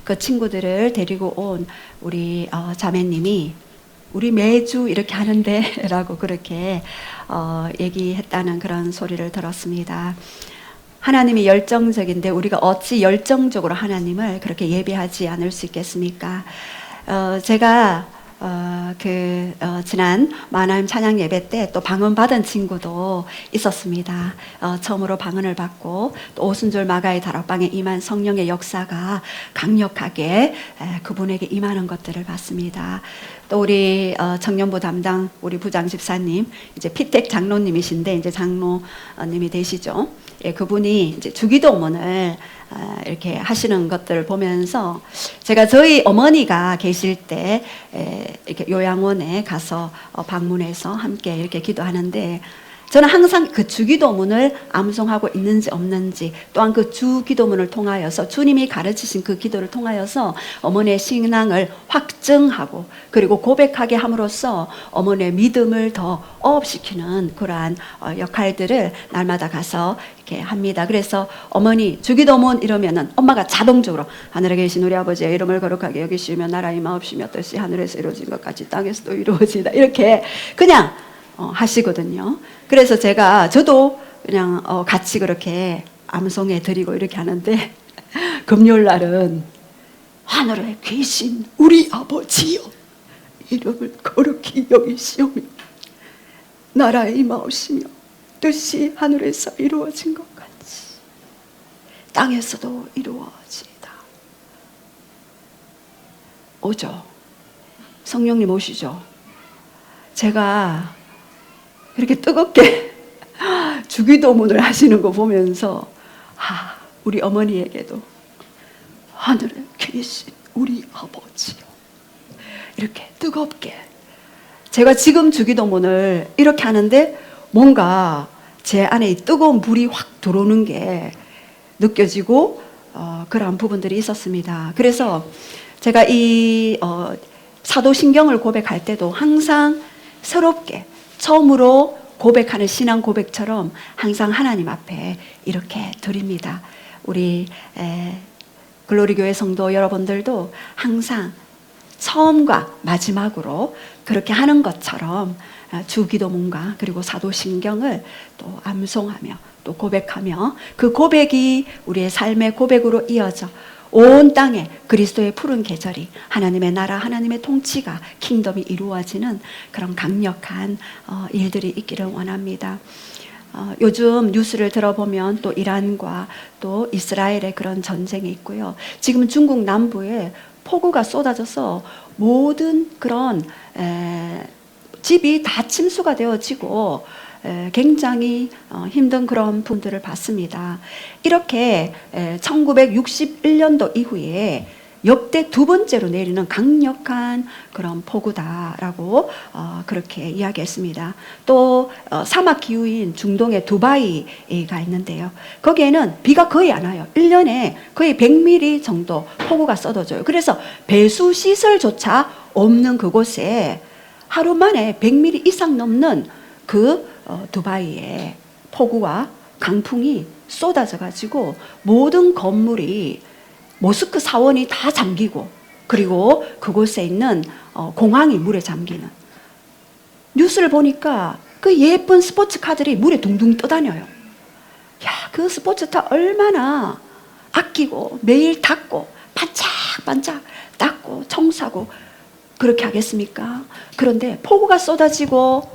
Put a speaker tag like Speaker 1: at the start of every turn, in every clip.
Speaker 1: 그 친구들을 데리고 온 우리 자매님이 우리 매주 이렇게 하는데 라고 그렇게 얘기했다는 그런 소리를 들었습니다. 하나님이 열정적인데 우리가 어찌 열정적으로 하나님을 그렇게 예배하지 않을 수 있겠습니까? 제가 지난 만화임 찬양 예배 때 또 방언 받은 친구도 있었습니다. 처음으로 방언을 받고 또 오순절 마가의 다락방에 임한 성령의 역사가 강력하게 그분에게 임하는 것들을 봤습니다. 또 우리 청년부 담당 우리 부장 집사님, 이제 피택 장로님이신데 이제 장로님이 되시죠. 예, 그분이 이제 주기도문을 이렇게 하시는 것들을 보면서 제가 저희 어머니가 계실 때 이렇게 요양원에 가서 방문해서 함께 이렇게 기도하는데 저는 항상 그 주기도문을 암송하고 있는지 없는지 또한 그 주기도문을 통하여서 주님이 가르치신 그 기도를 통하여서 어머니의 신앙을 확증하고 그리고 고백하게 함으로써 어머니의 믿음을 더 업시키는 그러한 역할들을 날마다 가서 이렇게 합니다. 그래서 어머니 주기도문 이러면은 엄마가 자동적으로 하늘에 계신 우리 아버지의 이름을 거룩하게 여기시며 나라의 마옵시며 뜻이 하늘에서 이루어진 것 같이 땅에서도 이루어지다 이렇게 그냥 하시거든요. 그래서 저도 그냥 같이 그렇게 암송해 드리고 이렇게 하는데 금요일 날은 하늘에 계신 우리 아버지여 이름을 거룩히 여기시오며 나라의 임하옵시며 뜻이 하늘에서 이루어진 것 같이 땅에서도 이루어지다. 오죠. 성령님 오시죠. 제가 이렇게 뜨겁게 주기도문을 하시는 거 보면서 우리 어머니에게도 하늘에 계신 우리 아버지요 이렇게 뜨겁게 제가 지금 주기도문을 이렇게 하는데 뭔가 제 안에 이 뜨거운 불이 확 들어오는 게 느껴지고 그러한 부분들이 있었습니다. 그래서 제가 이 사도신경을 고백할 때도 항상 새롭게 처음으로 고백하는 신앙 고백처럼 항상 하나님 앞에 이렇게 드립니다. 우리 글로리교회 성도 여러분들도 항상 처음과 마지막으로 그렇게 하는 것처럼 주기도문과 그리고 사도신경을 또 암송하며 또 고백하며 그 고백이 우리의 삶의 고백으로 이어져 온 땅에 그리스도의 푸른 계절이 하나님의 나라 하나님의 통치가 킹덤이 이루어지는 그런 강력한 일들이 있기를 원합니다. 요즘 뉴스를 들어보면 또 이란과 또 이스라엘의 그런 전쟁이 있고요. 지금 중국 남부에 폭우가 쏟아져서 모든 그런 집이 다 침수가 되어지고 굉장히 힘든 그런 분들을 봤습니다. 이렇게 1961년도 이후에 역대 두 번째로 내리는 강력한 그런 폭우다라고 그렇게 이야기했습니다. 또 사막 기후인 중동의 두바이가 있는데요. 거기에는 비가 거의 안 와요. 1년에 거의 100mm 정도 폭우가 쏟아져요. 그래서 배수 시설조차 없는 그곳에 하루 만에 100mm 이상 넘는 그 두바이에 폭우와 강풍이 쏟아져 가지고 모든 건물이 모스크 사원이 다 잠기고 그리고 그곳에 있는 공항이 물에 잠기는 뉴스를 보니까 그 예쁜 스포츠카들이 물에 둥둥 떠다녀요. 야, 그 스포츠카 얼마나 아끼고 매일 닦고 반짝반짝 닦고 청소하고 그렇게 하겠습니까? 그런데 폭우가 쏟아지고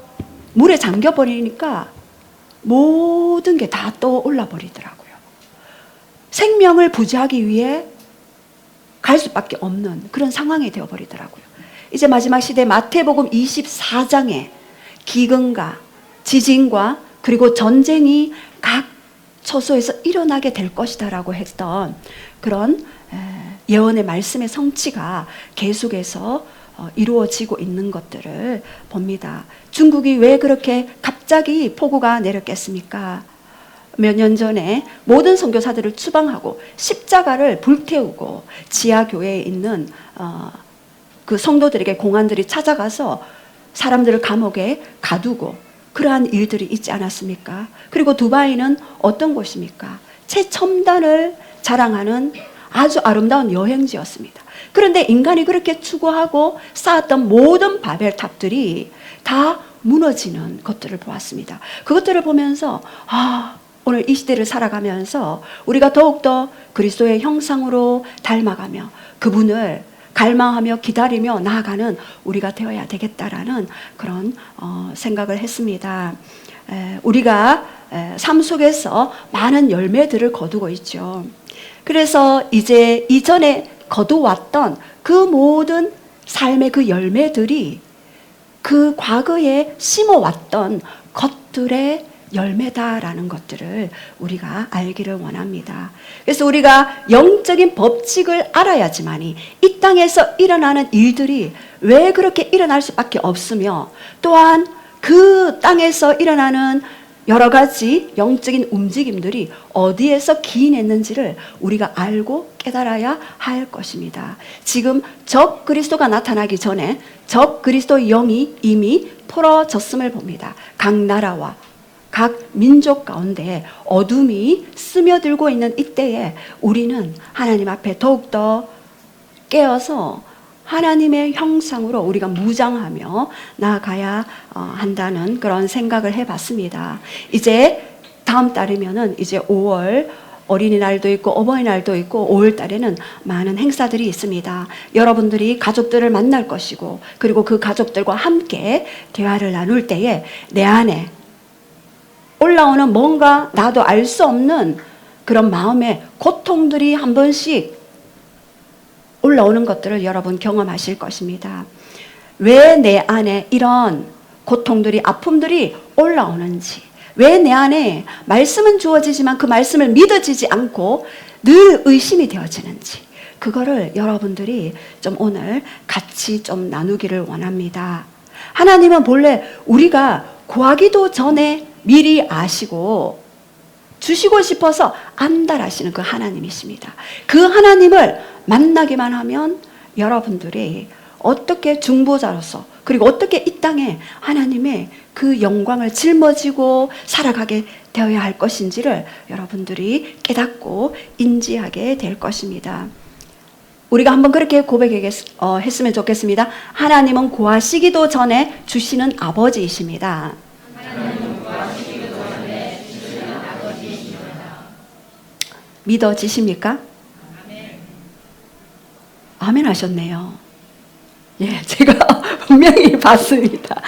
Speaker 1: 물에 잠겨버리니까 모든 게 다 떠올라 버리더라고요. 생명을 부지하기 위해 갈 수밖에 없는 그런 상황이 되어버리더라고요. 이제 마지막 시대 마태복음 24장에 기근과 지진과 그리고 전쟁이 각 처소에서 일어나게 될 것이다라고 했던 그런 예언의 말씀의 성취가 계속해서 이루어지고 있는 것들을 봅니다. 중국이 왜 그렇게 갑자기 폭우가 내렸겠습니까? 몇 년 전에 모든 선교사들을 추방하고 십자가를 불태우고 지하교회에 있는 그 성도들에게 공안들이 찾아가서 사람들을 감옥에 가두고 그러한 일들이 있지 않았습니까? 그리고 두바이는 어떤 곳입니까? 최첨단을 자랑하는 아주 아름다운 여행지였습니다. 그런데 인간이 그렇게 추구하고 쌓았던 모든 바벨탑들이 다 무너지는 것들을 보았습니다. 그것들을 보면서 오늘 이 시대를 살아가면서 우리가 더욱더 그리스도의 형상으로 닮아가며 그분을 갈망하며 기다리며 나아가는 우리가 되어야 되겠다라는 그런 생각을 했습니다. 우리가 삶 속에서 많은 열매들을 거두고 있죠. 그래서 이제 이전에 거두왔던 그 모든 삶의 그 열매들이 그 과거에 심어왔던 것들의 열매다라는 것들을 우리가 알기를 원합니다. 그래서 우리가 영적인 법칙을 알아야지만이 이 땅에서 일어나는 일들이 왜 그렇게 일어날 수밖에 없으며 또한 그 땅에서 일어나는 여러 가지 영적인 움직임들이 어디에서 기인했는지를 우리가 알고 깨달아야 할 것입니다. 지금 적 그리스도가 나타나기 전에 적 그리스도의 영이 이미 풀어졌음을 봅니다. 각 나라와 각 민족 가운데 어둠이 스며들고 있는 이때에 우리는 하나님 앞에 더욱더 깨어서 하나님의 형상으로 우리가 무장하며 나아가야 한다는 그런 생각을 해봤습니다. 이제 다음 달이면은 이제 5월 어린이날도 있고 어버이날도 있고 5월 달에는 많은 행사들이 있습니다. 여러분들이 가족들을 만날 것이고 그리고 그 가족들과 함께 대화를 나눌 때에 내 안에 올라오는 뭔가 나도 알 수 없는 그런 마음의 고통들이 한 번씩 올라오는 것들을 여러분 경험하실 것입니다. 왜 내 안에 이런 고통들이 아픔들이 올라오는지, 왜 내 안에 말씀은 주어지지만 그 말씀을 믿어지지 않고 늘 의심이 되어지는지 그거를 여러분들이 좀 오늘 같이 좀 나누기를 원합니다. 하나님은 본래 우리가 구하기도 전에 미리 아시고 주시고 싶어서 안달하시는 그 하나님이십니다. 그 하나님을 만나기만 하면 여러분들이 어떻게 중보자로서 그리고 어떻게 이 땅에 하나님의 그 영광을 жил머지고 살아가게 되어야 할 것인지를 여러분들이 깨닫고 인지하게 될 것입니다. 우리가 한번 그렇게 고백했으면 좋겠습니다. 하나님은 구하시기도 전에 주시는 아버지이십니다. 믿어지십니까? 아멘 하셨네요. 예, 제가 분명히 봤습니다.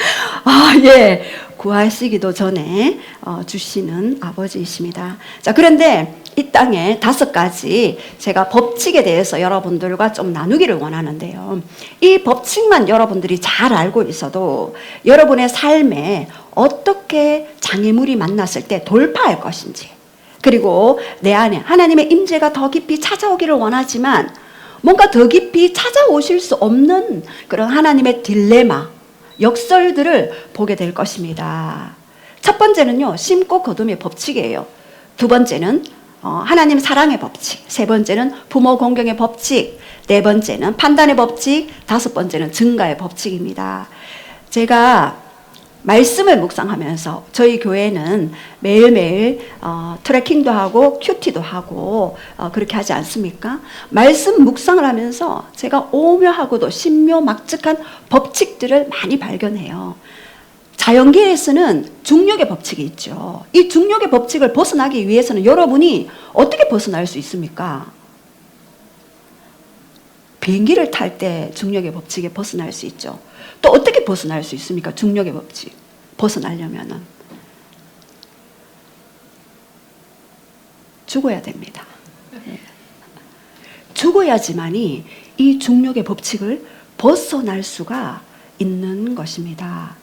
Speaker 1: 예, 구하시기도 전에 주시는 아버지이십니다. 자, 그런데 이 땅에 5가지 제가 법칙에 대해서 여러분들과 좀 나누기를 원하는데요. 이 법칙만 여러분들이 잘 알고 있어도 여러분의 삶에 어떻게 장애물이 만났을 때 돌파할 것인지, 그리고 내 안에 하나님의 임재가 더 깊이 찾아오기를 원하지만 뭔가 더 깊이 찾아오실 수 없는 그런 하나님의 딜레마, 역설들을 보게 될 것입니다. 첫 번째는요, 심고 거둠의 법칙이에요. 두 번째는 하나님 사랑의 법칙, 세 번째는 부모 공경의 법칙, 네 번째는 판단의 법칙, 다섯 번째는 증가의 법칙입니다. 제가 말씀을 묵상하면서 저희 교회는 매일매일 트래킹도 하고 큐티도 하고 그렇게 하지 않습니까? 말씀 묵상을 하면서 제가 오묘하고도 신묘막측한 법칙들을 많이 발견해요. 자연계에서는 중력의 법칙이 있죠. 이 중력의 법칙을 벗어나기 위해서는 여러분이 어떻게 벗어날 수 있습니까? 비행기를 탈 때 중력의 법칙에 벗어날 수 있죠. 또 어떻게 벗어날 수 있습니까? 중력의 법칙 벗어나려면은 죽어야 됩니다. 죽어야지만이 이 중력의 법칙을 벗어날 수가 있는 것입니다.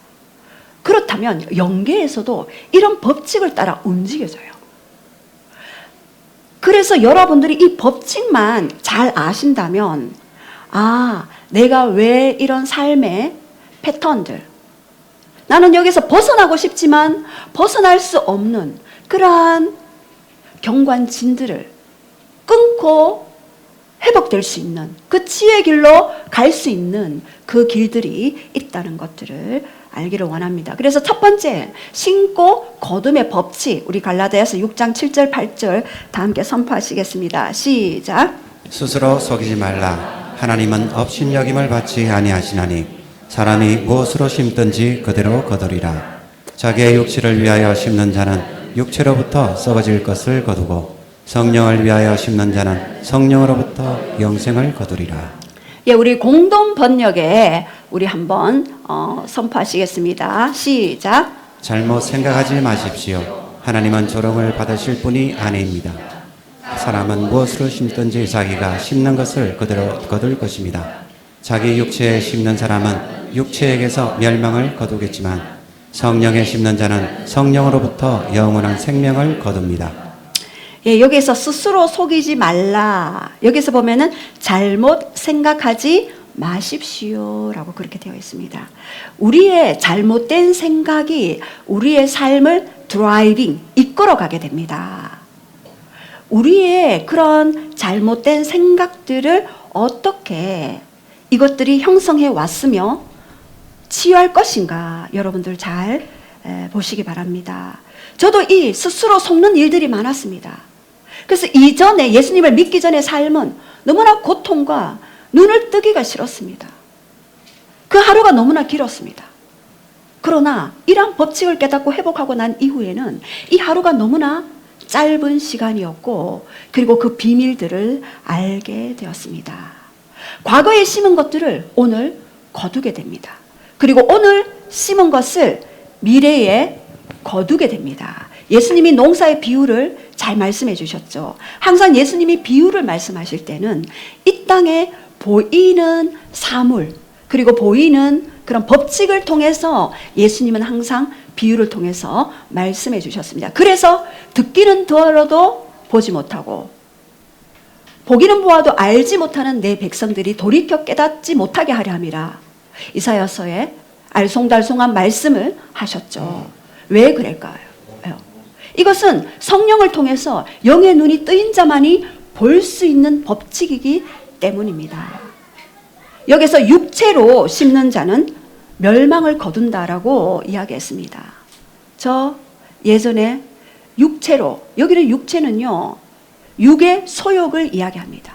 Speaker 1: 그렇다면 영계에서도 이런 법칙을 따라 움직여져요. 그래서 여러분들이 이 법칙만 잘 아신다면 내가 왜 이런 삶의 패턴들, 나는 여기서 벗어나고 싶지만 벗어날 수 없는 그러한 경관진들을 끊고 회복될 수 있는 그 치유의 길로 갈 수 있는 그 길들이 있다는 것들을 알기를 원합니다. 그래서 첫 번째, 신고 거둠의 법칙, 우리 갈라디아서 6장 7절 8절 다 함께 선포하시겠습니다. 시작.
Speaker 2: 스스로 속이지 말라. 하나님은 업신여김을 받지 아니하시나니 사람이 무엇으로 심든지 그대로 거두리라. 자기의 육체를 위하여 심는 자는 육체로부터 썩어질 것을 거두고 성령을 위하여 심는 자는 성령으로부터 영생을 거두리라.
Speaker 1: 예, 우리 공동 번역에 우리 한번 선포하시겠습니다. 시작.
Speaker 2: 잘못 생각하지 마십시오. 하나님은 조롱을 받으실 분이 아닙니다. 사람은 무엇으로 심든지 자기가 심는 것을 그대로 거둘 것입니다. 자기 육체에 심는 사람은 육체에게서 멸망을 거두겠지만 성령에 심는 자는 성령으로부터 영원한 생명을 거둡니다.
Speaker 1: 예, 여기서 스스로 속이지 말라. 여기서 보면은 잘못 생각하지 마십시오라고 그렇게 되어 있습니다. 우리의 잘못된 생각이 우리의 삶을 드라이빙, 이끌어가게 됩니다. 우리의 그런 잘못된 생각들을 어떻게 이것들이 형성해 왔으며 치유할 것인가 여러분들 잘 보시기 바랍니다. 저도 이 스스로 속는 일들이 많았습니다. 그래서 이전에 예수님을 믿기 전의 삶은 너무나 고통과 눈을 뜨기가 싫었습니다. 그 하루가 너무나 길었습니다. 그러나 이러한 법칙을 깨닫고 회복하고 난 이후에는 이 하루가 너무나 짧은 시간이었고 그리고 그 비밀들을 알게 되었습니다. 과거에 심은 것들을 오늘 거두게 됩니다. 그리고 오늘 심은 것을 미래에 거두게 됩니다. 예수님이 농사의 비유를 잘 말씀해 주셨죠. 항상 예수님이 비유를 말씀하실 때는 이 땅에 보이는 사물 그리고 보이는 그런 법칙을 통해서 예수님은 항상 비유를 통해서 말씀해 주셨습니다. 그래서 듣기는 들어도 보지 못하고 보기는 보아도 알지 못하는 내 백성들이 돌이켜 깨닫지 못하게 하려 함이라. 이사야서에 알쏭달쏭한 말씀을 하셨죠. 왜 그럴까요? 이것은 성령을 통해서 영의 눈이 뜨인 자만이 볼 수 있는 법칙이기 때문입니다. 여기서 육체로 심는 자는 멸망을 거둔다라고 이야기했습니다. 저 예전에 육체로, 여기는 육체는요, 육의 소욕을 이야기합니다.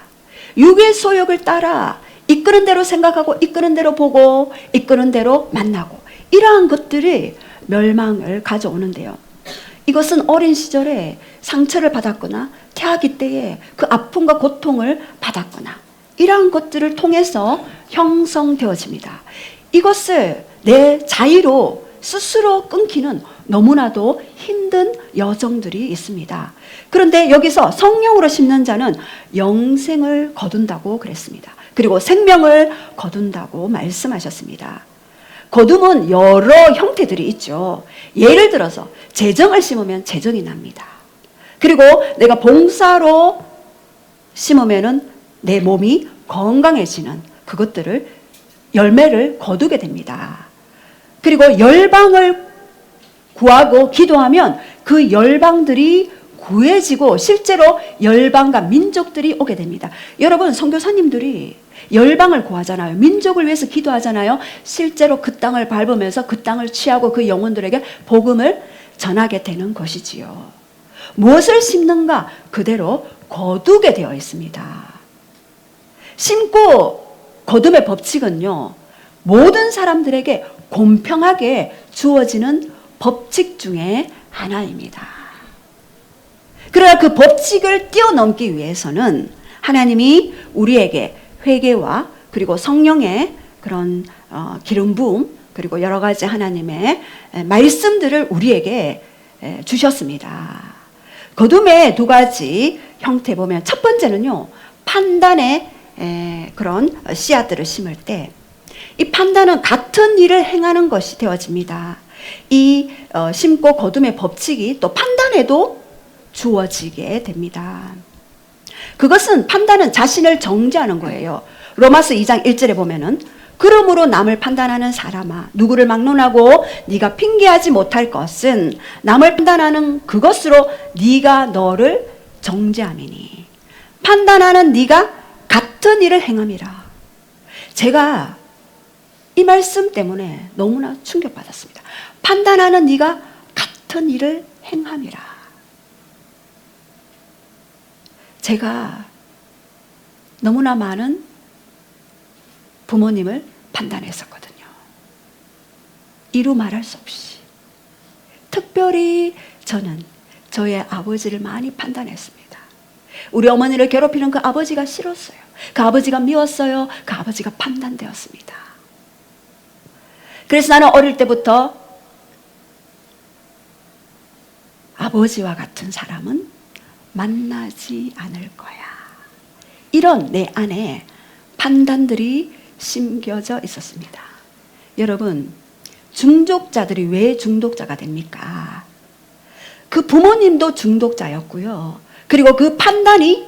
Speaker 1: 육의 소욕을 따라 이끄는 대로 생각하고 이끄는 대로 보고 이끄는 대로 만나고 이러한 것들이 멸망을 가져오는데요. 이것은 어린 시절에 상처를 받았거나 태아기 때에 그 아픔과 고통을 받았거나 이러한 것들을 통해서 형성되어집니다. 이것을 내 자의로 스스로 끊기는 너무나도 힘든 여정들이 있습니다. 그런데 여기서 성령으로 심는 자는 영생을 거둔다고 그랬습니다. 그리고 생명을 거둔다고 말씀하셨습니다. 거둠은 여러 형태들이 있죠. 예를 들어서 재정을 심으면 재정이 납니다. 그리고 내가 봉사로 심으면은 내 몸이 건강해지는 그것들을 열매를 거두게 됩니다. 그리고 열방을 구하고 기도하면 그 열방들이 구해지고 실제로 열방과 민족들이 오게 됩니다. 여러분 선교사님들이 열방을 구하잖아요. 민족을 위해서 기도하잖아요. 실제로 그 땅을 밟으면서 그 땅을 취하고 그 영혼들에게 복음을 전하게 되는 것이지요. 무엇을 심는가 그대로 거두게 되어 있습니다. 심고 거둠의 법칙은요, 모든 사람들에게 공평하게 주어지는 법칙 중에 하나입니다. 그러나 그 법칙을 뛰어넘기 위해서는 하나님이 우리에게 회개와 그리고 성령의 그런 기름 부음 그리고 여러 가지 하나님의 말씀들을 우리에게 주셨습니다. 거둠의 두 가지 형태 보면 첫 번째는요, 판단의 그런 씨앗들을 심을 때 이 판단은 같은 일을 행하는 것이 되어집니다. 이 심고 거둠의 법칙이 또 판단에도 주어지게 됩니다. 그것은 판단은 자신을 정죄하는 거예요. 로마서 2장 1절에 보면은 그러므로 남을 판단하는 사람아 누구를 막론하고 네가 핑계하지 못할 것은 남을 판단하는 그것으로 네가 너를 정죄함이니 판단하는 네가 같은 일을 행함이라. 제가 이 말씀 때문에 너무나 충격받았습니다. 판단하는 네가 같은 일을 행함이라. 제가 너무나 많은 부모님을 판단했었거든요. 이루 말할 수 없이. 특별히 저는 저의 아버지를 많이 판단했습니다. 우리 어머니를 괴롭히는 그 아버지가 싫었어요. 그 아버지가 미웠어요. 그 아버지가 판단되었습니다. 그래서 나는 어릴 때부터 아버지와 같은 사람은 만나지 않을 거야. 이런 내 안에 판단들이 심겨져 있었습니다. 여러분, 중독자들이 왜 중독자가 됩니까? 그 부모님도 중독자였고요. 그리고 그 판단이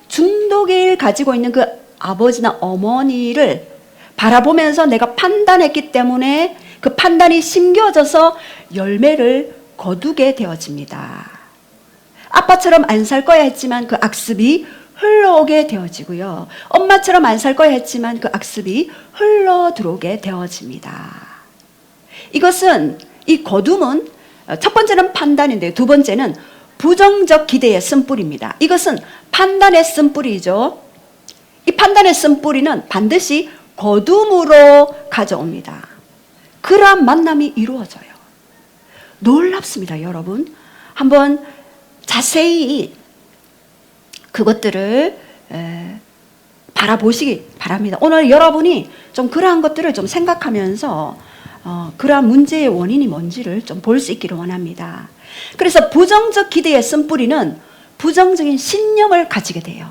Speaker 1: 중독을 가지고 있는 그 아버지나 어머니를 바라보면서 내가 판단했기 때문에 그 판단이 심겨져서 열매를 거두게 되어집니다. 아빠처럼 안 살 거야 했지만 그 악습이 흘러오게 되어지고요. 엄마처럼 안 살 거야 했지만 그 악습이 흘러 들어오게 되어집니다. 이것은, 이 거둠은 첫 번째는 판단인데요. 두 번째는 부정적 기대의 쓴뿌리입니다. 이것은 판단의 쓴뿌리죠. 이 판단의 쓴뿌리는 반드시 거둠으로 가져옵니다. 그러한 만남이 이루어져요. 놀랍습니다, 여러분. 한번 자세히 그것들을 바라보시기 바랍니다. 오늘 여러분이 좀 그러한 것들을 좀 생각하면서 그러한 문제의 원인이 뭔지를 좀 볼 수 있기를 원합니다. 그래서 부정적 기대의 쓴뿌리는 부정적인 신념을 가지게 돼요.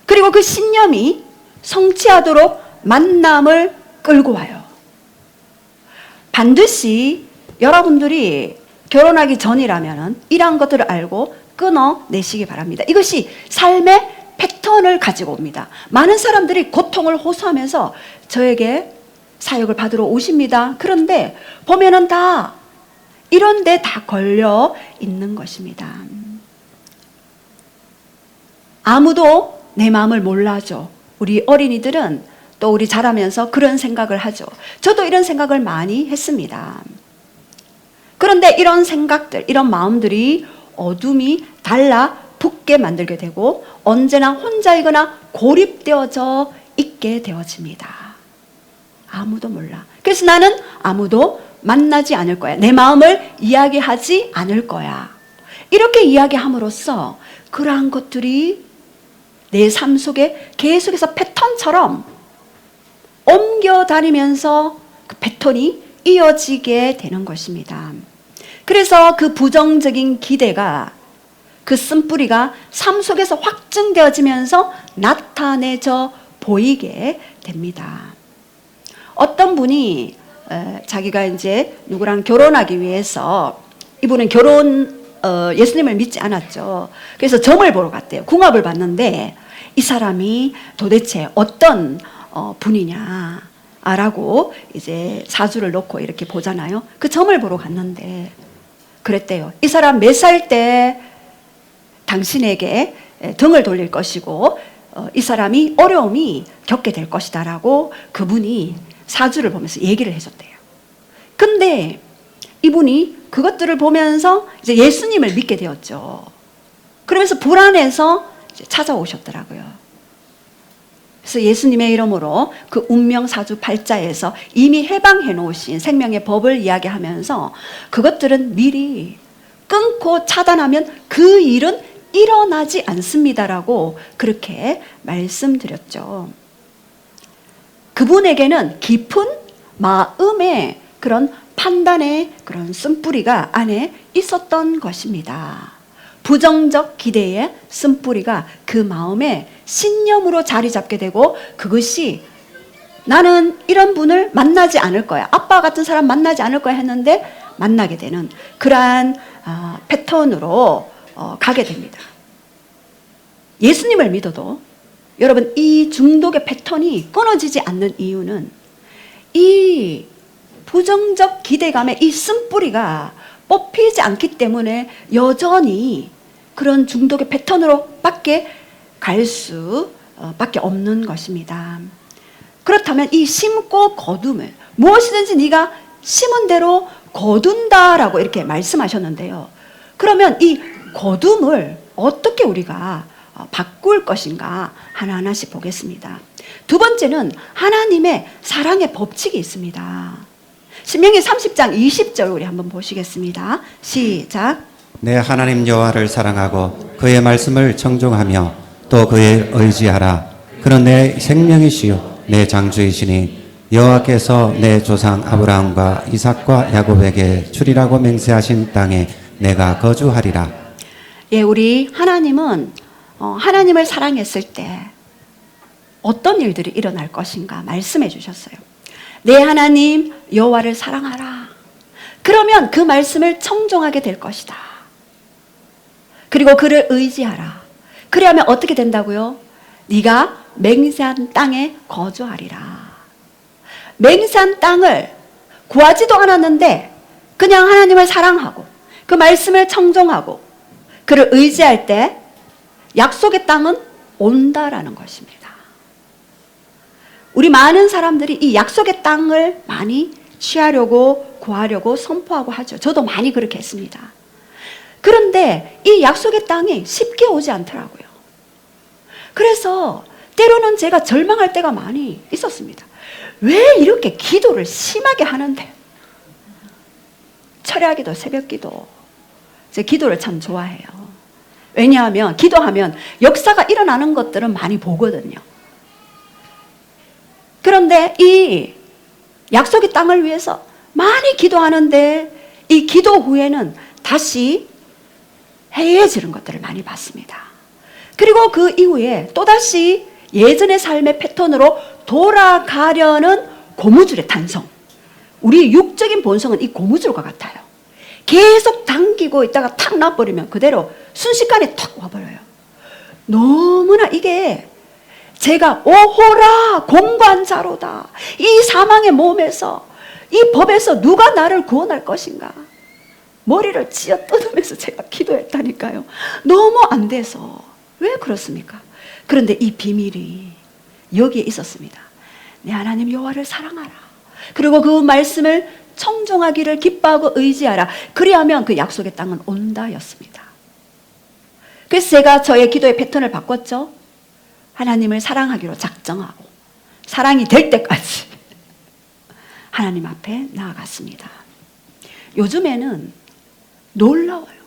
Speaker 1: 그리고 그 신념이 성취하도록 만남을 끌고 와요. 반드시 여러분들이 결혼하기 전이라면 이러한 것들을 알고 끊어내시기 바랍니다. 이것이 삶의 패턴을 가지고 옵니다. 많은 사람들이 고통을 호소하면서 저에게 사역을 받으러 오십니다. 그런데 보면은 다 이런 데 다 걸려 있는 것입니다. 아무도 내 마음을 몰라줘. 우리 어린이들은 또 우리 자라면서 그런 생각을 하죠. 저도 이런 생각을 많이 했습니다. 그런데 이런 생각들, 이런 마음들이 어둠이 달라붙게 만들게 되고 언제나 혼자이거나 고립되어져 있게 되어집니다. 아무도 몰라. 그래서 나는 아무도 만나지 않을 거야. 내 마음을 이야기하지 않을 거야. 이렇게 이야기함으로써 그러한 것들이 내 삶 속에 계속해서 패턴처럼 옮겨 다니면서 그 패턴이 이어지게 되는 것입니다. 그래서 그 부정적인 기대가, 그 쓴뿌리가 삶 속에서 확증되어지면서 나타내져 보이게 됩니다. 어떤 분이 자기가 이제 누구랑 결혼하기 위해서, 이분은 예수님을 믿지 않았죠. 그래서 점을 보러 갔대요. 궁합을 봤는데 이 사람이 도대체 어떤 분이냐라고 이제 사주를 놓고 이렇게 보잖아요. 그 점을 보러 갔는데 그랬대요. 이 사람 몇 살 때 당신에게 등을 돌릴 것이고 이 사람이 어려움이 겪게 될 것이다라고 그분이 사주를 보면서 얘기를 해줬대요. 근데 이분이 그것들을 보면서 이제 예수님을 믿게 되었죠. 그러면서 불안해서 이제 찾아오셨더라고요. 그래서 예수님의 이름으로 그 운명사주 팔자에서 이미 해방해 놓으신 생명의 법을 이야기하면서 그것들은 미리 끊고 차단하면 그 일은 일어나지 않습니다라고 그렇게 말씀드렸죠. 그분에게는 깊은 마음의 그런 판단의 그런 쓴뿌리가 안에 있었던 것입니다. 부정적 기대의 쓴뿌리가 그 마음에 신념으로 자리 잡게 되고 그것이 나는 이런 분을 만나지 않을 거야. 아빠 같은 사람 만나지 않을 거야 했는데 만나게 되는 그러한 패턴으로 가게 됩니다. 예수님을 믿어도 여러분 이 중독의 패턴이 끊어지지 않는 이유는 이 부정적 기대감의 이 쓴뿌리가 뽑히지 않기 때문에 여전히 그런 중독의 패턴으로 밖에 갈 수밖에 없는 것입니다. 그렇다면 이 심고 거둠을 무엇이든지 네가 심은 대로 거둔다라고 이렇게 말씀하셨는데요. 그러면 이 거둠을 어떻게 우리가 바꿀 것인가 하나하나씩 보겠습니다. 두 번째는 하나님의 사랑의 법칙이 있습니다. 신명기 30장 20절 우리 한번 보시겠습니다. 시작.
Speaker 2: 내 하나님 여호와를 사랑하고 그의 말씀을 청종하며 또 그에 의지하라. 그는 내 생명이시요 내 장주이시니 여호와께서 내 조상 아브라함과 이삭과 야곱에게 주리라고 맹세하신 땅에 내가 거주하리라.
Speaker 1: 예, 우리 하나님은 하나님을 사랑했을 때 어떤 일들이 일어날 것인가 말씀해 주셨어요. 내 하나님 여호와를 사랑하라. 그러면 그 말씀을 청종하게 될 것이다. 그리고 그를 의지하라. 그래야면 어떻게 된다고요? 네가 맹세한 땅에 거주하리라. 맹세한 땅을 구하지도 않았는데 그냥 하나님을 사랑하고 그 말씀을 청종하고 그를 의지할 때 약속의 땅은 온다라는 것입니다. 우리 많은 사람들이 이 약속의 땅을 많이 취하려고 구하려고 선포하고 하죠. 저도 많이 그렇게 했습니다. 그런데 이 약속의 땅이 쉽게 오지 않더라고요. 그래서 때로는 제가 절망할 때가 많이 있었습니다. 왜 이렇게 기도를 심하게 하는데? 철야기도 새벽기도 제 기도를 참 좋아해요. 왜냐하면 기도하면 역사가 일어나는 것들은 많이 보거든요. 그런데 이 약속의 땅을 위해서 많이 기도하는데 이 기도 후에는 다시 해이해지는 것들을 많이 봤습니다. 그리고 그 이후에 또다시 예전의 삶의 패턴으로 돌아가려는 고무줄의 탄성. 우리 육적인 본성은 이 고무줄과 같아요. 계속 당기고 있다가 탁 놔버리면 그대로 순식간에 탁 와버려요. 너무나 이게 제가 오호라 공관자로다. 이 사망의 몸에서 이 법에서 누가 나를 구원할 것인가. 머리를 쥐어 뜯으면서 제가 기도했다니까요. 너무 안 돼서. 왜 그렇습니까? 그런데 이 비밀이 여기에 있었습니다. 내 하나님 여호와를 사랑하라. 그리고 그 말씀을 청종하기를 기뻐하고 의지하라. 그리하면 그 약속의 땅은 온다였습니다. 그래서 제가 저의 기도의 패턴을 바꿨죠. 하나님을 사랑하기로 작정하고 사랑이 될 때까지 하나님 앞에 나아갔습니다. 요즘에는 놀라워요.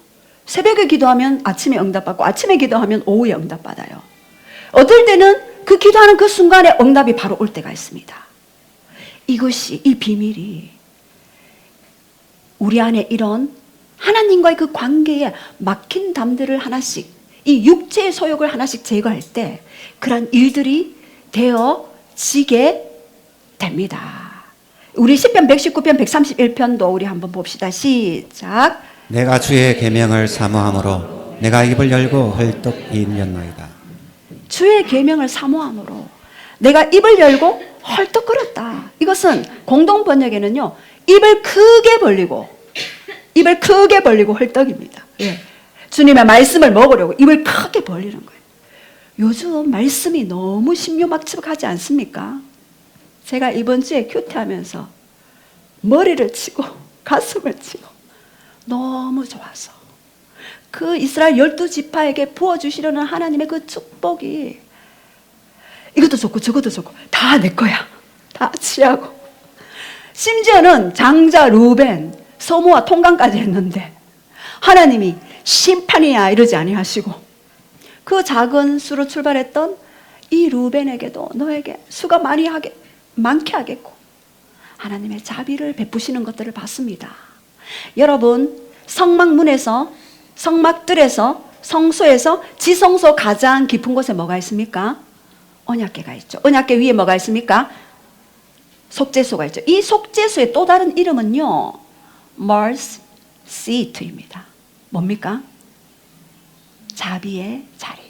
Speaker 1: 새벽에 기도하면 아침에 응답받고 아침에 기도하면 오후에 응답받아요. 어떨 때는 그 기도하는 그 순간에 응답이 바로 올 때가 있습니다. 이것이 이 비밀이 우리 안에 이런 하나님과의 그 관계에 막힌 담들을 하나씩 이 육체의 소욕을 하나씩 제거할 때 그런 일들이 되어지게 됩니다. 우리 시편 119편 131편도 우리 한번 봅시다. 시작.
Speaker 2: 내가 주의 계명을 사모함으로 내가 입을 열고 헐떡 인연나이다.
Speaker 1: 주의 계명을 사모함으로 내가 입을 열고 헐떡거렸다. 이것은 공동 번역에는요. 입을 크게 벌리고 헐떡입니다. 예. 주님의 말씀을 먹으려고 입을 크게 벌리는 거예요. 요즘 말씀이 너무 신묘막측하지 않습니까? 제가 이번 주에 큐티하면서 머리를 치고 가슴을 치고 너무 좋아서 그 이스라엘 12지파에게 부어주시려는 하나님의 그 축복이 이것도 좋고 저것도 좋고 다 내 거야. 다 취하고 심지어는 장자 루벤 소모와 통강까지 했는데 하나님이 심판이야 이러지 아니하시고 그 작은 수로 출발했던 이 루벤에게도 너에게 수가 많게 하겠고 하나님의 자비를 베푸시는 것들을 봤습니다. 여러분 성막문에서 성막들에서 성소에서 지성소 가장 깊은 곳에 뭐가 있습니까? 언약궤가 있죠. 언약궤 위에 뭐가 있습니까? 속죄소가 있죠. 이 속죄소의 또 다른 이름은요 mercy seat입니다. 뭡니까? 자비의 자리.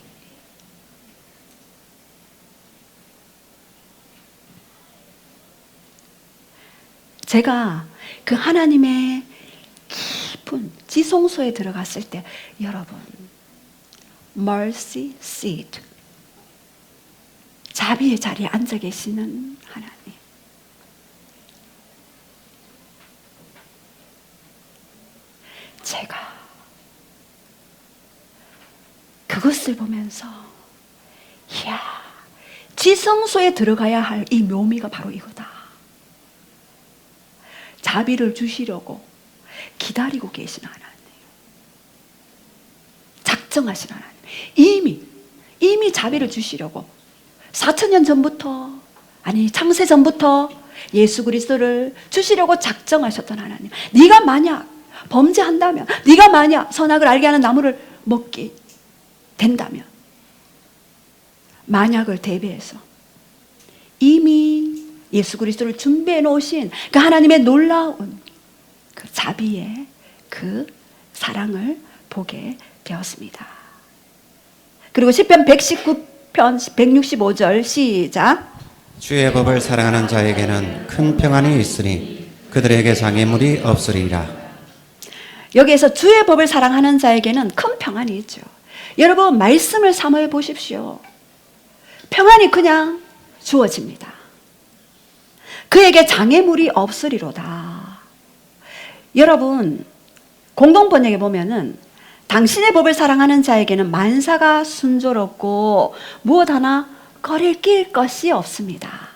Speaker 1: 제가 그 하나님의 깊은 지성소에 들어갔을 때 여러분 mercy seat 자비의 자리에 앉아 계시는 하나님 제가 그것을 보면서 이야, 지성소에 들어가야 할 이 묘미가 바로 이거다. 자비를 주시려고 기다리고 계신 하나님, 작정하신 하나님, 이미 자비를 주시려고 4,000년 전부터, 아니 창세 전부터 예수 그리스도를 주시려고 작정하셨던 하나님. 네가 만약 범죄한다면, 네가 만약 선악을 알게 하는 나무를 먹게 된다면, 만약을 대비해서 이미 예수 그리스도를 준비해 놓으신 그 하나님의 놀라운 그 자비의 그 사랑을 보게 되었습니다. 그리고 시편 119편 165절 시작.
Speaker 2: 주의 법을 사랑하는 자에게는 큰 평안이 있으니 그들에게 장애물이 없으리라.
Speaker 1: 여기에서 주의 법을 사랑하는 자에게는 큰 평안이 있죠. 여러분, 말씀을 사모해 보십시오. 평안이 그냥 주어집니다. 그에게 장애물이 없으리로다. 여러분, 공동번역에 보면은 당신의 법을 사랑하는 자에게는 만사가 순조롭고 무엇 하나 거릴 낄 것이 없습니다.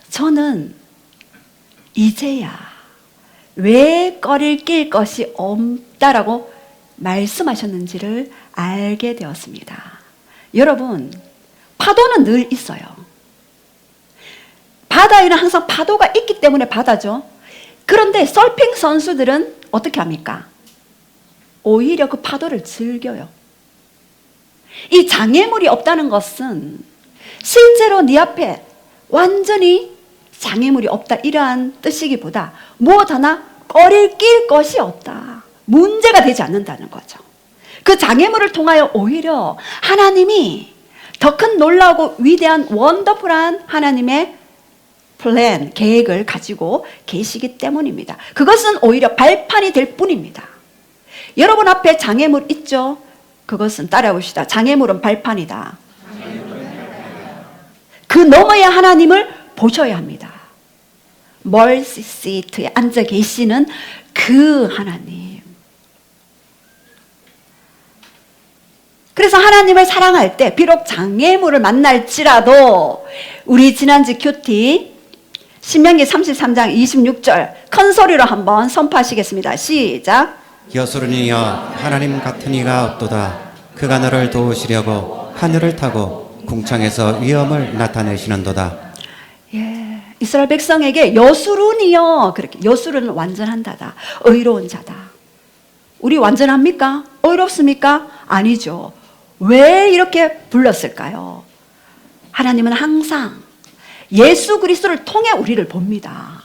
Speaker 1: 저는 이제야 왜 거릴 낄 것이 없다라고 말씀하셨는지를 알게 되었습니다. 여러분, 파도는 늘 있어요. 바다에는 항상 파도가 있기 때문에 바다죠. 그런데 서핑 선수들은 어떻게 합니까? 오히려 그 파도를 즐겨요. 이 장애물이 없다는 것은 실제로 네 앞에 완전히 장애물이 없다, 이러한 뜻이기보다 무엇 하나 거릴 낄 것이 없다, 문제가 되지 않는다는 거죠. 그 장애물을 통하여 오히려 하나님이 더 큰 놀라고 위대한 원더풀한 하나님의 플랜, 계획을 가지고 계시기 때문입니다. 그것은 오히려 발판이 될 뿐입니다. 여러분 앞에 장애물 있죠? 그것은 따라해봅시다. 장애물은 발판이다. 그 넘어야 하나님을 보셔야 합니다. 멀시 시트에 앉아 계시는 그 하나님. 그래서 하나님을 사랑할 때 비록 장애물을 만날지라도 우리 지난주 큐티 신명기 33장 26절 큰 소리로 한번 선포하시겠습니다. 시작.
Speaker 2: 여수르니여 하나님 같은 이가 없도다. 그가 너를 도우시려고 하늘을 타고 궁창에서 위엄을 나타내시는도다.
Speaker 1: 예, 이스라엘 백성에게 여수르니여, 그렇게 여수르는 완전한다다, 의로운 자다. 우리 완전합니까? 의롭습니까? 아니죠. 왜 이렇게 불렀을까요? 하나님은 항상 예수 그리스도를 통해 우리를 봅니다.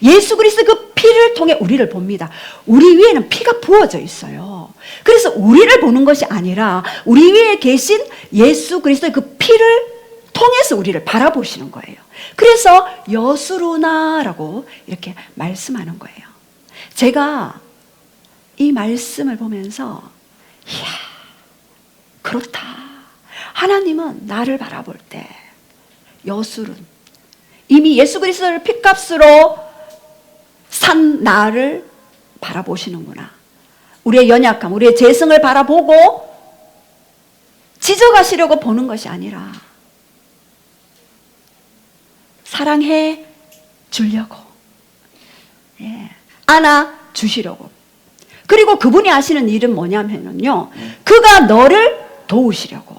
Speaker 1: 예수 그리스도 그 피를 통해 우리를 봅니다. 우리 위에는 피가 부어져 있어요. 그래서 우리를 보는 것이 아니라 우리 위에 계신 예수 그리스도의 그 피를 통해서 우리를 바라보시는 거예요. 그래서 여수로나라고 이렇게 말씀하는 거예요. 제가 이 말씀을 보면서 이야, 그렇다. 하나님은 나를 바라볼 때 여수른, 이미 예수 그리스도를 핏값으로 산 나를 바라보시는구나. 우리의 연약함, 우리의 재성을 바라보고 지적하시려고 보는 것이 아니라 사랑해 주려고, 안아 주시려고. 그리고 그분이 하시는 일은 뭐냐면요, 그가 너를 도우시려고,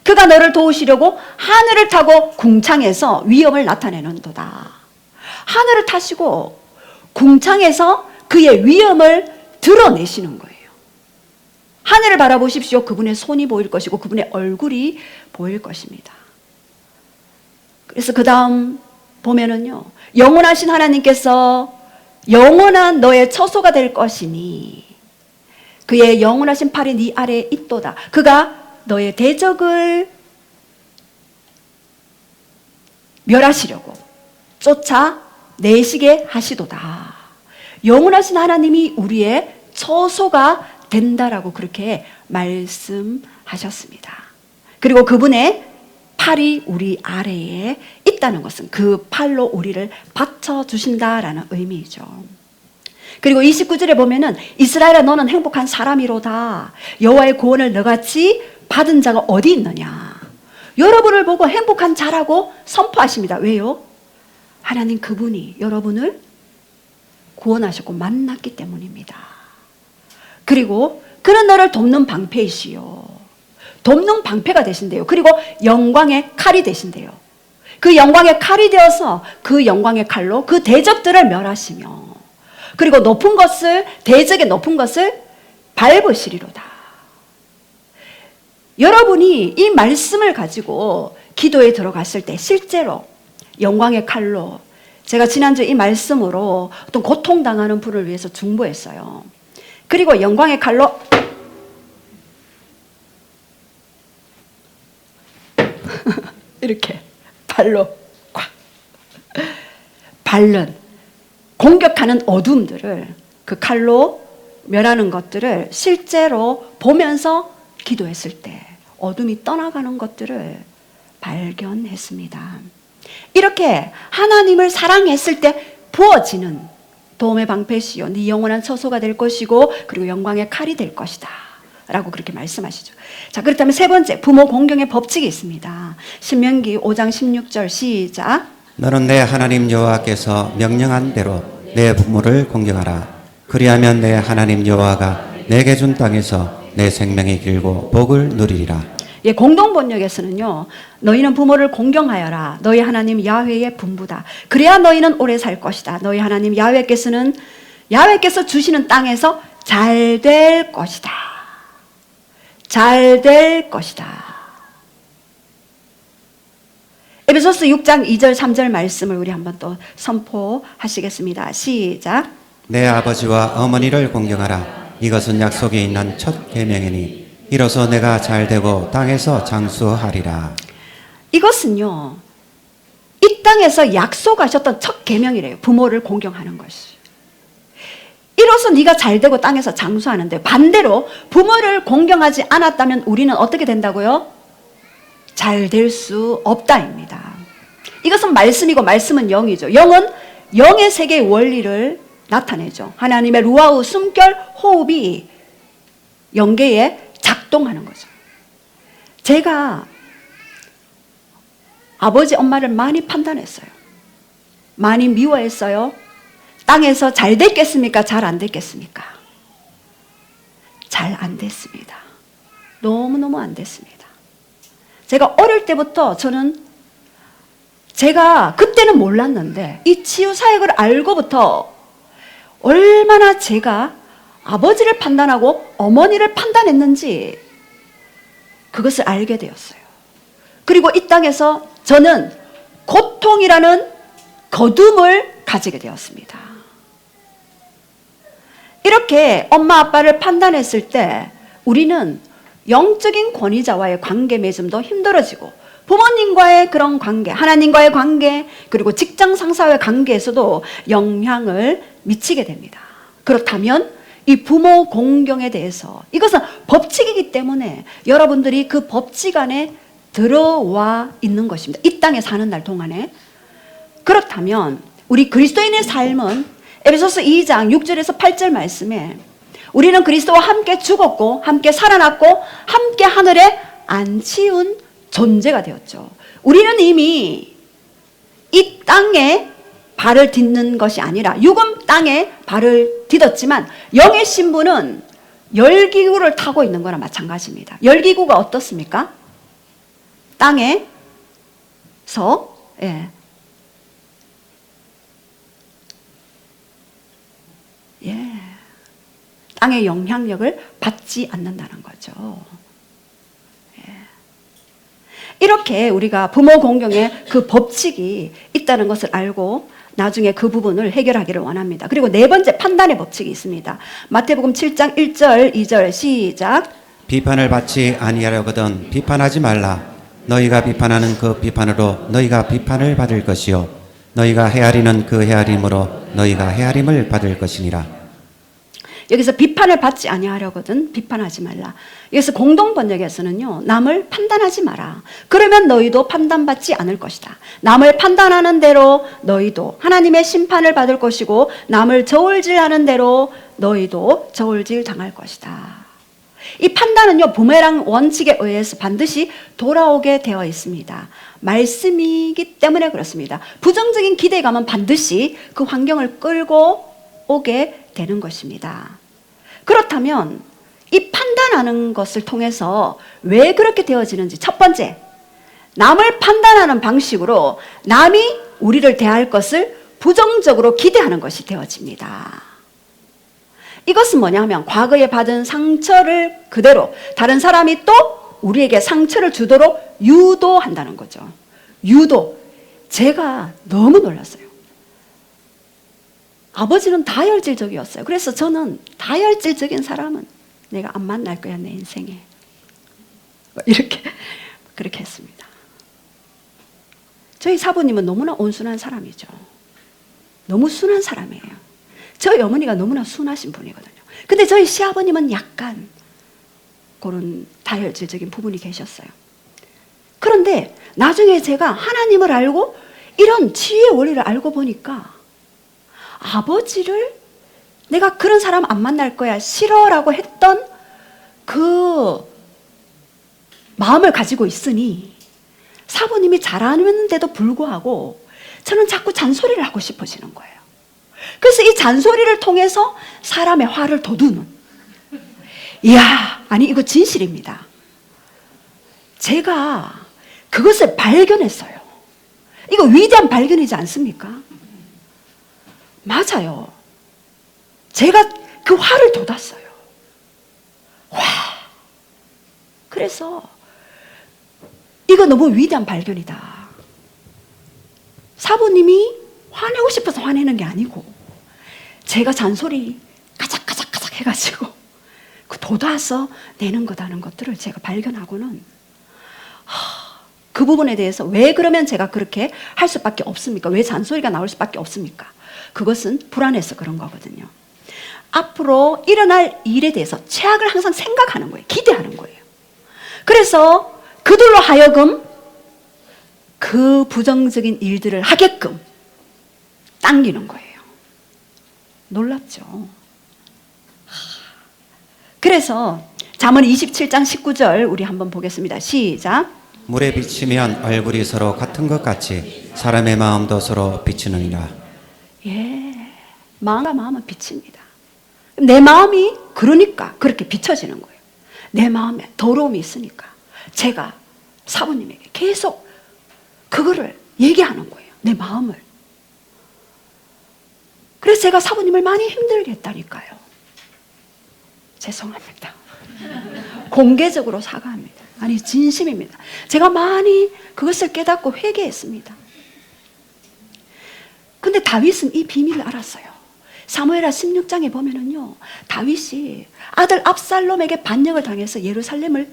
Speaker 1: 그가 너를 도우시려고 하늘을 타고 궁창에서 위엄을 나타내는도다. 하늘을 타시고 궁창에서 그의 위엄을 드러내시는 거예요. 하늘을 바라보십시오. 그분의 손이 보일 것이고 그분의 얼굴이 보일 것입니다. 그래서 그 다음 보면은요, 영원하신 하나님께서 영원한 너의 처소가 될 것이니 그의 영원하신 팔이 네 아래에 있도다. 그가 너의 대적을 멸하시려고 쫓아내시게 하시도다. 영원하신 하나님이 우리의 처소가 된다라고 그렇게 말씀하셨습니다. 그리고 그분의 팔이 우리 아래에 있다는 것은 그 팔로 우리를 받쳐주신다라는 의미죠. 그리고 29절에 보면은 이스라엘아 너는 행복한 사람이로다. 여호와의 구원을 너같이 받은 자가 어디 있느냐? 여러분을 보고 행복한 자라고 선포하십니다. 왜요? 하나님 그분이 여러분을 구원하셨고 만났기 때문입니다. 그리고 그런 너를 돕는 방패이시요. 돕는 방패가 되신대요. 그리고 영광의 칼이 되신대요. 그 영광의 칼이 되어서 그 영광의 칼로 그 대적들을 멸하시며 그리고 높은 것을 대적의 높은 것을 밟으시리로다. 여러분이 이 말씀을 가지고 기도에 들어갔을 때 실제로 영광의 칼로 제가 지난주에 이 말씀으로 어떤 고통당하는 분을 위해서 중보했어요. 그리고 영광의 칼로 이렇게 발로 꽉 밟는 공격하는 어둠들을 그 칼로 멸하는 것들을 실제로 보면서 기도했을 때 어둠이 떠나가는 것들을 발견했습니다. 이렇게 하나님을 사랑했을 때 부어지는 도움의 방패시요 네 영원한 처소가 될 것이고 그리고 영광의 칼이 될 것이다 라고 그렇게 말씀하시죠. 자, 그렇다면 세 번째 부모 공경의 법칙이 있습니다. 신명기 5장 16절 시작.
Speaker 2: 너는 내 하나님 여호와께서 명령한 대로 내 부모를 공경하라. 그리하면 내 하나님 여호와가 내게 준 땅에서 내 생명이 길고 복을 누리리라.
Speaker 1: 예, 공동 번역에서는요. 너희는 부모를 공경하여라. 너희 하나님 야훼의 분부다. 그래야 너희는 오래 살 것이다. 너희 하나님 야훼께서 주시는 땅에서 잘 될 것이다. 잘 될 것이다. 에베소서 6장 2절 3절 말씀을 우리 한번 또 선포하시겠습니다. 시작.
Speaker 2: 내 아버지와 어머니를 공경하라. 이것은 약속이 있는 첫 계명이니 이로써 내가 잘되고 땅에서 장수하리라.
Speaker 1: 이것은요. 이 땅에서 약속하셨던 첫 계명이래요. 부모를 공경하는 것이. 이로써 네가 잘되고 땅에서 장수하는데 반대로 부모를 공경하지 않았다면 우리는 어떻게 된다고요? 잘 될 수 없다입니다. 이것은 말씀이고 말씀은 영이죠. 영은 영의 세계의 원리를 나타내죠. 하나님의 루아우 숨결 호흡이 영계에 작동하는 거죠. 제가 아버지 엄마를 많이 판단했어요. 많이 미워했어요. 땅에서 잘 됐겠습니까? 잘 안 됐겠습니까? 잘 안 됐습니다. 너무너무 안 됐습니다. 제가 어릴 때부터 제가 그때는 몰랐는데 이 치유 사역을 알고부터 얼마나 제가 아버지를 판단하고 어머니를 판단했는지 그것을 알게 되었어요. 그리고 이 땅에서 저는 고통이라는 거둠을 가지게 되었습니다. 이렇게 엄마 아빠를 판단했을 때 우리는 영적인 권위자와의 관계 맺음도 힘들어지고 부모님과의 그런 관계, 하나님과의 관계, 그리고 직장 상사와의 관계에서도 영향을 미치게 됩니다. 그렇다면 이 부모 공경에 대해서 이것은 법칙이기 때문에 여러분들이 그 법칙 안에 들어와 있는 것입니다. 이 땅에 사는 날 동안에. 그렇다면 우리 그리스도인의 삶은 에베소서 2장 6절에서 8절 말씀에 우리는 그리스도와 함께 죽었고 함께 살아났고 함께 하늘에 안치운 존재가 되었죠. 우리는 이미 이 땅에 발을 딛는 것이 아니라 육은 땅에 발을 딛었지만 영의 신부는 열기구를 타고 있는 거나 마찬가지입니다. 열기구가 어떻습니까? 땅에서 땅의 영향력을 받지 않는다는 거죠. 이렇게 우리가 부모 공경의 그 법칙이 있다는 것을 알고 나중에 그 부분을 해결하기를 원합니다. 그리고 네 번째 판단의 법칙이 있습니다. 마태복음 7장 1절 2절 시작.
Speaker 2: 비판을 받지 아니하려거든 비판하지 말라. 너희가 비판하는 그 비판으로 너희가 비판을 받을 것이요 너희가 헤아리는 그 헤아림으로 너희가 헤아림을 받을 것이니라.
Speaker 1: 여기서 비판을 받지 아니하려거든 비판하지 말라. 여기서 공동 번역에서는요. 남을 판단하지 마라. 그러면 너희도 판단받지 않을 것이다. 남을 판단하는 대로 너희도 하나님의 심판을 받을 것이고 남을 저울질하는 대로 너희도 저울질 당할 것이다. 이 판단은요, 부메랑 원칙에 의해서 반드시 돌아오게 되어 있습니다. 말씀이기 때문에 그렇습니다. 부정적인 기대감은 반드시 그 환경을 끌고 오게 되는 것입니다. 그렇다면 이 판단하는 것을 통해서 왜 그렇게 되어지는지, 첫 번째, 남을 판단하는 방식으로 남이 우리를 대할 것을 부정적으로 기대하는 것이 되어집니다. 이것은 뭐냐면 과거에 받은 상처를 그대로 다른 사람이 또 우리에게 상처를 주도록 유도한다는 거죠. 유도. 제가 너무 놀랐어요. 아버지는 다혈질적이었어요. 그래서 저는 다혈질적인 사람은 내가 안 만날 거야, 내 인생에. 이렇게 그렇게 했습니다. 저희 사부님은 너무나 온순한 사람이죠. 너무 순한 사람이에요. 저희 어머니가 너무나 순하신 분이거든요. 근데 저희 시아버님은 약간 그런 다혈질적인 부분이 계셨어요. 그런데 나중에 제가 하나님을 알고 이런 치유의 원리를 알고 보니까 아버지를 내가 그런 사람 안 만날 거야, 싫어라고 했던 그 마음을 가지고 있으니 사부님이 잘하는데도 불구하고 저는 자꾸 잔소리를 하고 싶어지는 거예요. 그래서 이 잔소리를 통해서 사람의 화를 돋우는. 이야, 아니 이거 진실입니다. 제가 그것을 발견했어요. 이거 위대한 발견이지 않습니까? 맞아요. 제가 그 화를 돋았어요. 와. 그래서 이거 너무 위대한 발견이다. 사부님이 화내고 싶어서 화내는 게 아니고 제가 잔소리 가작가작 해가지고 그 돋아서 내는 거다는 것들을 제가 발견하고는 그 부분에 대해서 왜 그러면 제가 그렇게 할 수밖에 없습니까? 왜 잔소리가 나올 수밖에 없습니까? 그것은 불안해서 그런 거거든요. 앞으로 일어날 일에 대해서 최악을 항상 생각하는 거예요. 기대하는 거예요. 그래서 그들로 하여금 그 부정적인 일들을 하게끔 당기는 거예요. 놀랍죠? 그래서 잠언 27장 19절 우리 한번 보겠습니다. 시작.
Speaker 2: 물에 비치면 얼굴이 서로 같은 것 같이 사람의 마음도 서로 비치느니라.
Speaker 1: 예, 마음과 마음은 비칩니다. 내 마음이 그러니까 그렇게 비춰지는 거예요. 내 마음에 더러움이 있으니까 제가 사부님에게 계속 그거를 얘기하는 거예요. 내 마음을. 그래서 제가 사부님을 많이 힘들게 했다니까요. 죄송합니다. 공개적으로 사과합니다. 아니 진심입니다. 제가 많이 그것을 깨닫고 회개했습니다. 근데 다윗은 이 비밀을 알았어요. 사무엘하 16장에 보면은요, 다윗이 아들 압살롬에게 반역을 당해서 예루살렘을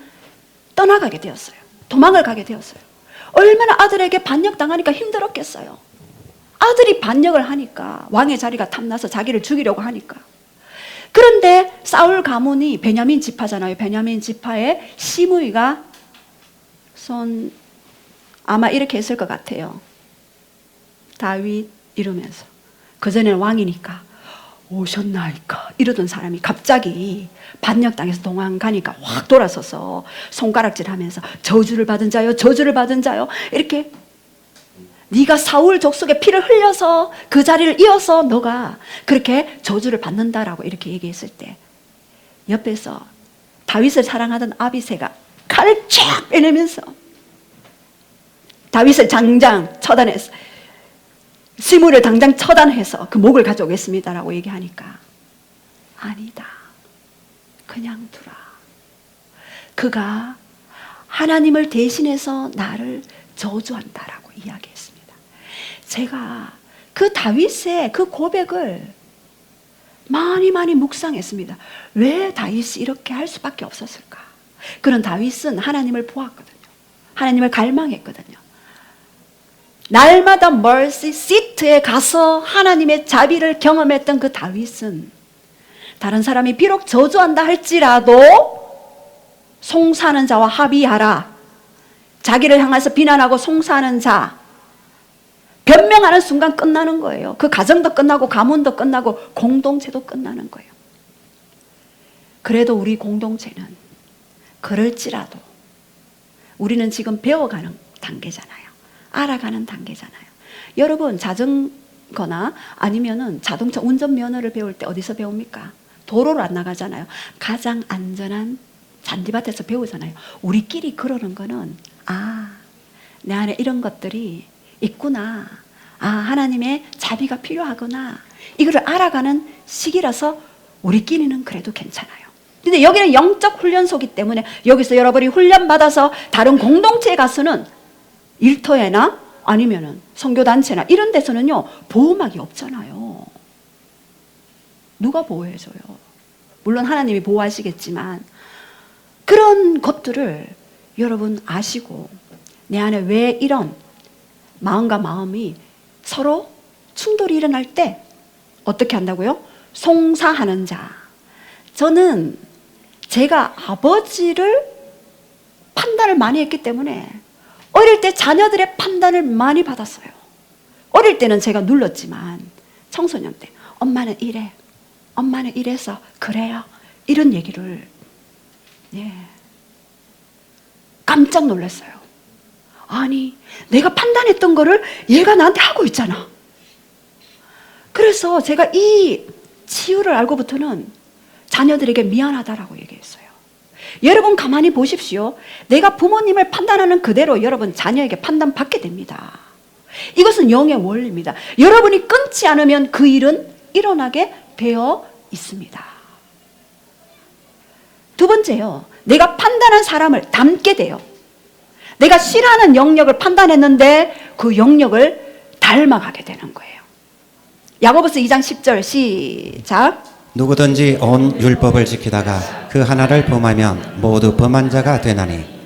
Speaker 1: 떠나가게 되었어요. 도망을 가게 되었어요. 얼마나 아들에게 반역당하니까 힘들었겠어요. 아들이 반역을 하니까 왕의 자리가 탐나서 자기를 죽이려고 하니까. 그런데 사울 가문이 베냐민 지파잖아요. 베냐민 지파의 시므이가 아마 이렇게 했을 것 같아요. 다윗 이러면서. 그전에는 왕이니까 오셨나이까 이러던 사람이 갑자기 반역당해서 도망가니까 확 돌아서서 손가락질하면서 저주를 받은 자요, 저주를 받은 자요, 이렇게 네가 사울 족속의 피를 흘려서 그 자리를 이어서 너가 그렇게 저주를 받는다라고 이렇게 얘기했을 때 옆에서 다윗을 사랑하던 아비새가 칼을 쫙 빼내면서 다윗을 당장 처단해서 시므를 당장 처단해서 그 목을 가져오겠습니다라고 얘기하니까 아니다. 그냥 두라. 그가 하나님을 대신해서 나를 저주한다라고 이야기했습니다. 제가 그 다윗의 그 고백을 많이 묵상했습니다. 왜 다윗이 이렇게 할 수밖에 없었을까? 그런 다윗은 하나님을 보았거든요. 하나님을 갈망했거든요. 날마다 멀시 시트에 가서 하나님의 자비를 경험했던 그 다윗은 다른 사람이 비록 저주한다 할지라도 송사하는 자와 합의하라. 자기를 향해서 비난하고 송사하는 자, 변명하는 순간 끝나는 거예요. 그 가정도 끝나고 가문도 끝나고 공동체도 끝나는 거예요. 그래도 우리 공동체는 그럴지라도 우리는 지금 배워가는 단계잖아요. 알아가는 단계잖아요. 여러분 자전거나 아니면은 자동차 운전면허를 배울 때 어디서 배웁니까? 도로로 안 나가잖아요. 가장 안전한 잔디밭에서 배우잖아요. 우리끼리 그러는 거는 내 안에 이런 것들이 있구나. 하나님의 자비가 필요하구나. 이거를 알아가는 시기라서 우리끼리는 그래도 괜찮아요. 근데 여기는 영적 훈련소이기 때문에 여기서 여러분이 훈련받아서 다른 공동체에 가서는 일터에나 아니면은 선교단체나 이런 데서는요, 보호막이 없잖아요. 누가 보호해줘요? 물론 하나님이 보호하시겠지만 그런 것들을 여러분 아시고 내 안에 왜 이런 마음과 마음이 서로 충돌이 일어날 때 어떻게 한다고요? 송사하는 자. 저는 제가 아버지를 판단을 많이 했기 때문에 어릴 때 자녀들의 판단을 많이 받았어요. 어릴 때는 제가 눌렀지만 청소년 때 엄마는 이래, 엄마는 이래서 그래요, 이런 얘기를 깜짝 놀랐어요. 아니 내가 판단했던 거를 얘가 나한테 하고 있잖아. 그래서 제가 이 치유를 알고부터는 자녀들에게 미안하다라고 얘기했어요. 여러분 가만히 보십시오. 내가 부모님을 판단하는 그대로 여러분 자녀에게 판단받게 됩니다. 이것은 영의 원리입니다. 여러분이 끊지 않으면 그 일은 일어나게 되어 있습니다. 두 번째요, 내가 판단한 사람을 닮게 돼요. 내가 싫어하는 영역을 판단했는데 그 영역을 닮아가게 되는 거예요. 야고보서 2장 10절 시작.
Speaker 2: 누구든지 온 율법을 지키다가 그 하나를 범하면 모두 범한 자가 되나니.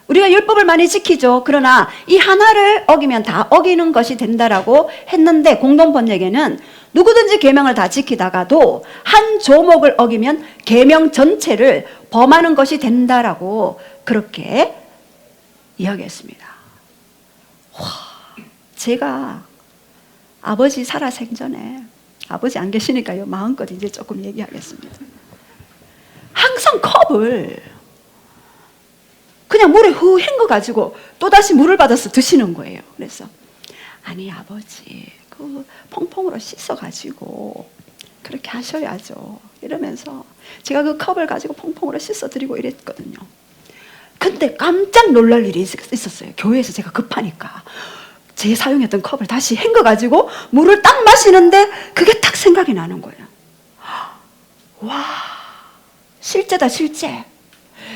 Speaker 1: 우리가 율법을 많이 지키죠. 그러나 이 하나를 어기면 다 어기는 것이 된다라고 했는데 공동 번역에는 누구든지 계명을 다 지키다가도 한 조목을 어기면 계명 전체를 범하는 것이 된다라고 그렇게 이야기했습니다. 제가 아버지 살아 생전에, 아버지 안 계시니까요, 마음껏 이제 조금 얘기하겠습니다. 항상 컵을 그냥 물에 후 헹궈가지고 또다시 물을 받아서 드시는 거예요. 그래서 아니 아버지 그 퐁퐁으로 씻어가지고 그렇게 하셔야죠 이러면서 제가 그 컵을 가지고 퐁퐁으로 씻어드리고 이랬거든요. 근데 깜짝 놀랄 일이 있었어요. 교회에서 제가 급하니까 제 사용했던 컵을 다시 헹궈가지고 물을 딱 마시는데 그게 딱 생각이 나는 거예요. 와, 실제다 실제.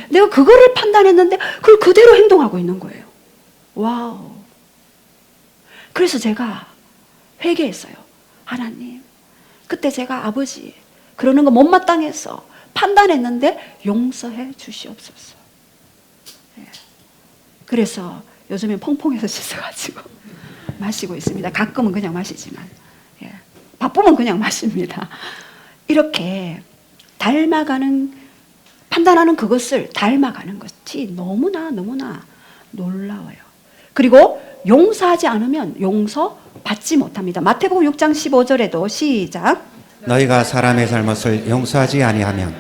Speaker 1: 내가 그거를 판단했는데 그걸 그대로 행동하고 있는 거예요. 와우. 그래서 제가 회개했어요. 하나님, 그때 제가 아버지 그러는 거 못마땅해서 판단했는데 용서해 주시옵소서. 그래서 요즘엔 퐁퐁해서 씻어가지고 마시고 있습니다. 가끔은 그냥 마시지만 바쁘면 그냥 마십니다. 이렇게 닮아가는, 판단하는 그것을 닮아가는 것이 너무나 놀라워요. 그리고 용서하지 않으면 용서받지 못합니다. 마태복음 6장 15절에도 시작.
Speaker 2: 너희가 사람의 잘못을 용서하지 아니하면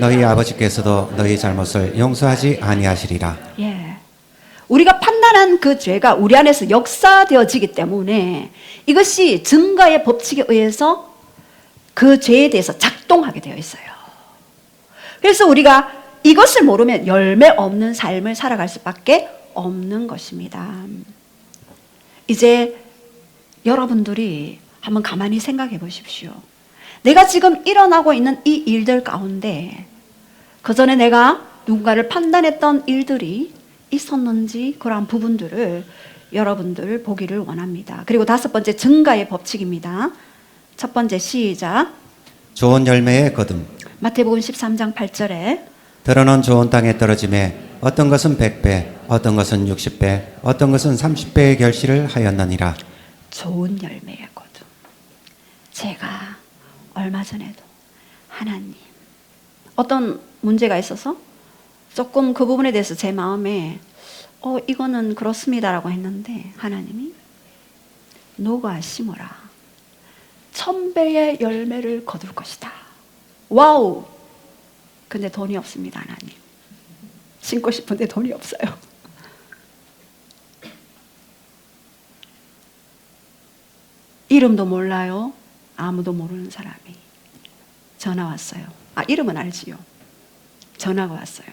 Speaker 2: 너희 아버지께서도 너희 잘못을 용서하지 아니하시리라.
Speaker 1: 우리가 판단한 그 죄가 우리 안에서 역사되어지기 때문에 이것이 증거의 법칙에 의해서 그 죄에 대해서 작동하게 되어 있어요. 그래서 우리가 이것을 모르면 열매 없는 삶을 살아갈 수밖에 없는 것입니다. 이제 여러분들이 한번 가만히 생각해 보십시오. 내가 지금 일어나고 있는 이 일들 가운데 그 전에 내가 누군가를 판단했던 일들이 있었는지 그러한 부분들을 여러분들 보기를 원합니다. 그리고 다섯 번째, 증가의 법칙입니다. 첫 번째 시작.
Speaker 2: 좋은 열매의 거듭.
Speaker 1: 마태복음 13장 8절에
Speaker 2: 들어는 좋은 땅에 떨어짐에 어떤 것은 100배, 어떤 것은 60배, 어떤 것은 30배의 결실을 하였느니라.
Speaker 1: 좋은 열매의 거듭. 제가 얼마 전에도 하나님, 어떤 문제가 있어서 조금 그 부분에 대해서 제 마음에 이거는 그렇습니다라고 했는데 하나님이 너가 심어라 1000배의 열매를 거둘 것이다. 와우. 근데 돈이 없습니다, 하나님. 심고 싶은데 돈이 없어요. 이름도 몰라요. 아무도 모르는 사람이 전화 왔어요. 이름은 알지요. 전화가 왔어요.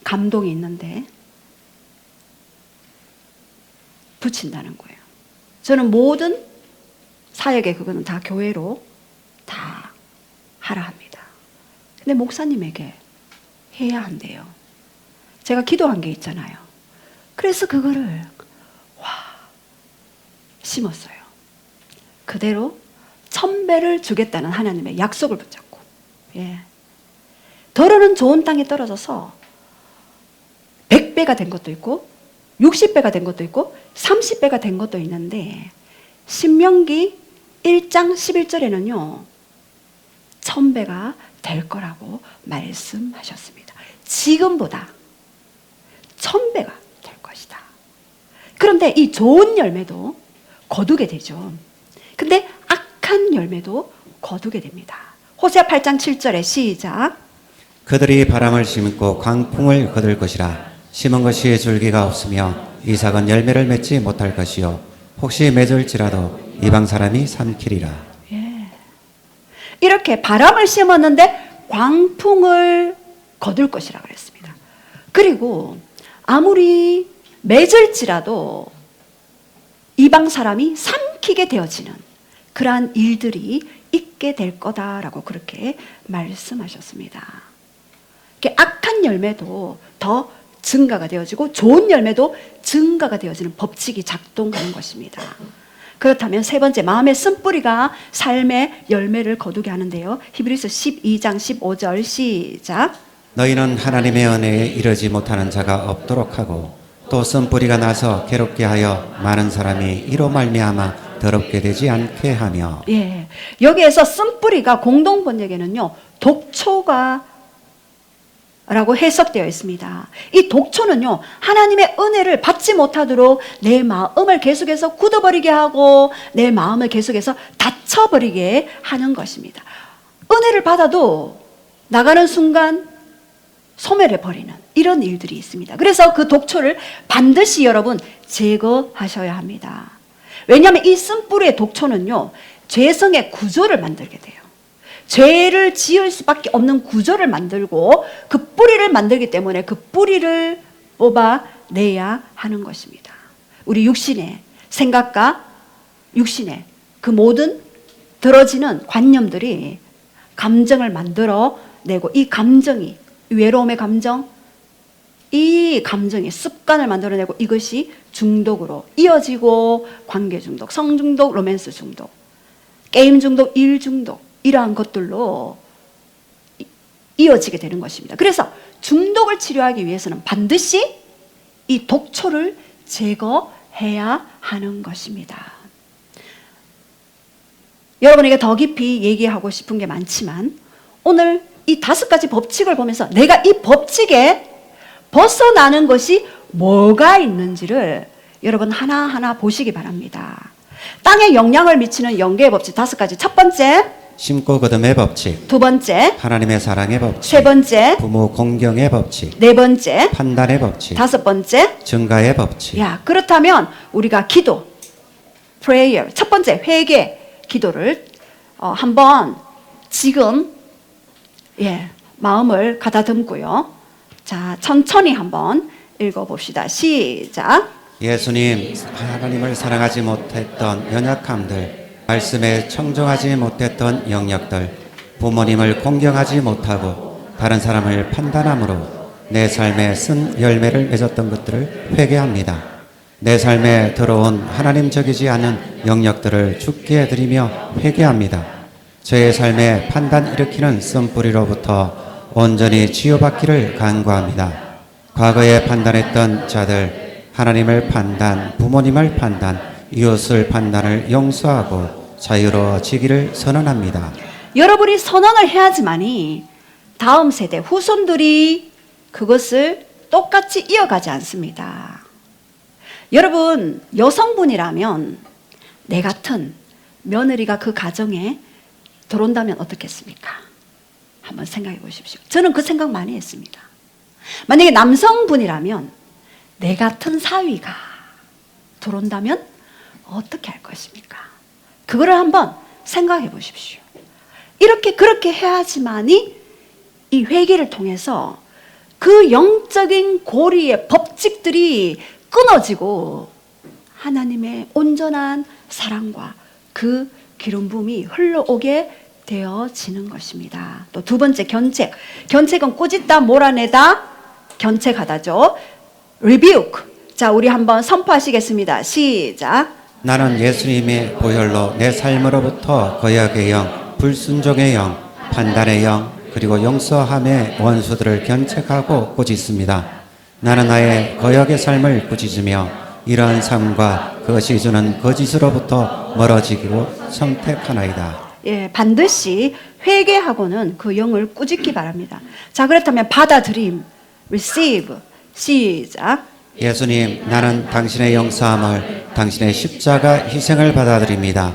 Speaker 1: 감동이 있는데 붙인다는 거예요. 저는 모든 사역에 그거는 다 교회로 다 하라 합니다. 근데 목사님에게 해야 한대요. 제가 기도한 게 있잖아요. 그래서 그거를 심었어요. 그대로 1000배를 주겠다는 하나님의 약속을 붙잡고, 더러는 좋은 땅에 떨어져서 100배가 된 것도 있고 60배가 된 것도 있고 30배가 된 것도 있는데, 신명기 1장 11절에는요 1000배가 될 거라고 말씀하셨습니다. 지금보다 1000배가 될 것이다. 그런데 이 좋은 열매도 거두게 되죠. 근데 악한 열매도 거두게 됩니다. 호세아 8장 7절에 시작.
Speaker 2: 그들이 바람을 심고 광풍을 거둘 것이라. 심은 것이 줄기가 없으며 이삭은 열매를 맺지 못할 것이요 혹시 맺을지라도 이방 사람이 삼키리라.
Speaker 1: 이렇게 바람을 심었는데 광풍을 거둘 것이라 그랬습니다. 그리고 아무리 맺을지라도 이방 사람이 삼키게 되어지는 그러한 일들이 있게 될 거다라고 그렇게 말씀하셨습니다. 악한 열매도 더 증가가 되어지고 좋은 열매도 증가가 되어지는 법칙이 작동하는 것입니다. 그렇다면 세 번째, 마음의 쓴뿌리가 삶의 열매를 거두게 하는데요. 히브리서 12장 15절 시작.
Speaker 2: 너희는 하나님의 은혜에 이르지 못하는 자가 없도록 하고 또 쓴뿌리가 나서 괴롭게 하여 많은 사람이 이로 말미암아 더럽게 되지 않게 하며.
Speaker 1: 여기에서 쓴뿌리가 공동 번역에는요 독초가 라고 해석되어 있습니다. 이 독초는요 하나님의 은혜를 받지 못하도록 내 마음을 계속해서 굳어버리게 하고 내 마음을 계속해서 닫혀버리게 하는 것입니다. 은혜를 받아도 나가는 순간 소멸해버리는 이런 일들이 있습니다. 그래서 그 독초를 반드시 여러분 제거하셔야 합니다. 왜냐하면 이 쓴뿌리의 독초는요 죄성의 구조를 만들게 돼요. 죄를 지을 수밖에 없는 구조를 만들고 그 뿌리를 만들기 때문에 그 뿌리를 뽑아내야 하는 것입니다. 우리 육신의 생각과 육신의 그 모든 들어지는 관념들이 감정을 만들어내고 이 감정이 외로움의 감정, 이 감정이 습관을 만들어내고 이것이 중독으로 이어지고 관계 중독, 성 중독, 로맨스 중독, 게임 중독, 일 중독 이러한 것들로 이어지게 되는 것입니다. 그래서 중독을 치료하기 위해서는 반드시 이 독초를 제거해야 하는 것입니다. 여러분에게 더 깊이 얘기하고 싶은 게 많지만 오늘 이 5가지 법칙을 보면서 내가 이 법칙에 벗어나는 것이 뭐가 있는지를 여러분 하나하나 보시기 바랍니다. 땅에 영향을 미치는 영계의 법칙 5가지. 첫 번째,
Speaker 2: 심고 거둠의 법칙.
Speaker 1: 두 번째,
Speaker 2: 하나님의 사랑의 법칙.
Speaker 1: 세 번째,
Speaker 2: 부모 공경의 법칙.
Speaker 1: 네 번째,
Speaker 2: 판단의 법칙.
Speaker 1: 5번째,
Speaker 2: 증가의 법칙.
Speaker 1: 그렇다면 우리가 기도, prayer, 첫 번째 회개 기도를 한번 지금 마음을 가다듬고요. 자, 천천히 한번 읽어봅시다. 시작.
Speaker 2: 예수님, 하나님을 사랑하지 못했던 연약함들, 말씀에 청정하지 못했던 영역들, 부모님을 공경하지 못하고 다른 사람을 판단함으로 내 삶에 쓴 열매를 맺었던 것들을 회개합니다. 내 삶에 들어온 하나님적이지 않은 영역들을 죽게 드리며 회개합니다. 저의 삶에 판단 일으키는 쓴뿌리로부터 온전히 치유받기를 간구합니다. 과거에 판단했던 자들, 하나님을 판단, 부모님을 판단, 이웃을 판단을 용서하고 자유로워지기를 선언합니다.
Speaker 1: 여러분이 선언을 해야지만이 다음 세대 후손들이 그것을 똑같이 이어가지 않습니다. 여러분 여성분이라면 내 같은 며느리가 그 가정에 들어온다면 어떻겠습니까? 한번 생각해 보십시오. 저는 그 생각 많이 했습니다. 만약에 남성분이라면 내 같은 사위가 들어온다면 어떻게 할 것입니까? 그거를 한번 생각해 보십시오. 이렇게 그렇게 해야지만이 이 회개를 통해서 그 영적인 고리의 법칙들이 끊어지고 하나님의 온전한 사랑과 그 기름 부음이 흘러오게 되어지는 것입니다. 또 두 번째 견책. 견책은 꾸짖다, 몰아내다, 견책하다죠. rebuke. 자, 우리 한번 선포하시겠습니다. 시작.
Speaker 2: 나는 예수님의 보혈로 내 삶으로부터 거역의 영, 불순종의 영, 판단의 영, 그리고 용서함의 원수들을 견책하고 꾸짖습니다. 나는 나의 거역의 삶을 꾸짖으며 이러한 삶과 그것이 주는 거짓으로부터 멀어지기로 선택하나이다.
Speaker 1: 예, 반드시 회개하고는 그 영을 꾸짖기 바랍니다. 자, 그렇다면 받아들임, receive. 시작.
Speaker 2: 예수님, 나는 당신의 용서함을, 당신의 십자가 희생을 받아들입니다.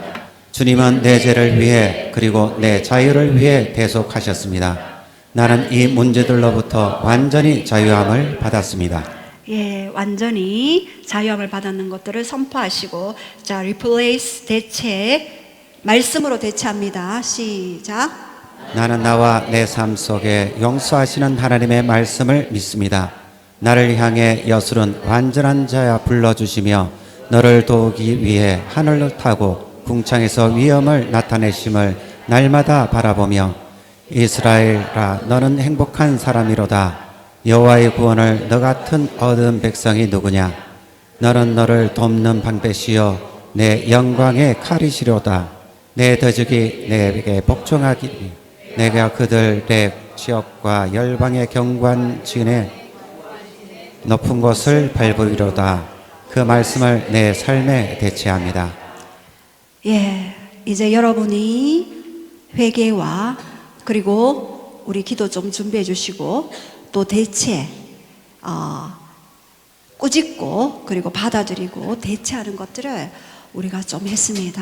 Speaker 2: 주님은 내 죄를 위해 그리고 내 자유를 위해 대속하셨습니다. 나는 이 문제들로부터 완전히 자유함을 받았습니다.
Speaker 1: 예, 완전히 자유함을 받았는 것들을 선포하시고, 자, replace, 대체, 말씀으로 대체합니다. 시작.
Speaker 2: 나는 나와 내 삶 속에 용서하시는 하나님의 말씀을 믿습니다. 나를 향해 여술은 완전한 자야 불러주시며 너를 도우기 위해 하늘을 타고 궁창에서 위엄을 나타내심을 날마다 바라보며 이스라엘아 너는 행복한 사람이로다. 여호와의 구원을 너 같은 얻은 백성이 누구냐. 너는 너를 돕는 방패시여 내 영광의 칼이시로다. 내 대적이 내게 복종하기 내가 그들의 지역과 열방의 경관진에 높은 곳을 밟으리로다. 그 말씀을 내 삶에 대체합니다.
Speaker 1: 예, 이제 여러분이 회개와 그리고 우리 기도 좀 준비해 주시고 또 대체 꾸짖고 그리고 받아들이고 대체하는 것들을 우리가 좀 했습니다.